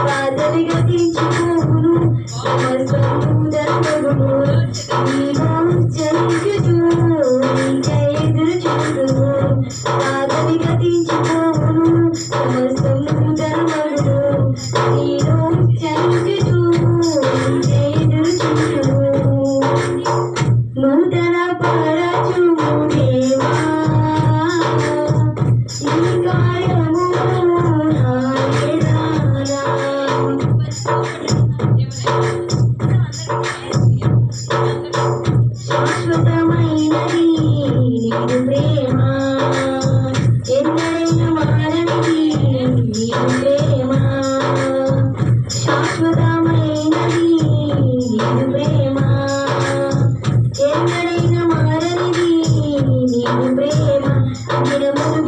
బాధలు గతించిపోవును సమస్తము దర్శగును నీలో జయించుచు నీకే ఎదురు చూడును బాధలు గతించిపోవును సమస్తము దర్శగును నీలో జయించుచు నీకే ఎదురు చూడును నూతన పరచుము దేవా ఈ కార్యము శాశ్వతమైనది నీదు ప్రేమ ఎన్నడైనా మారనిది నీదు ప్రేమ శాశ్వతమైనది నీదు ప్రేమ ఎన్నడైనా మారనిది నీదు ప్రేమ దినములు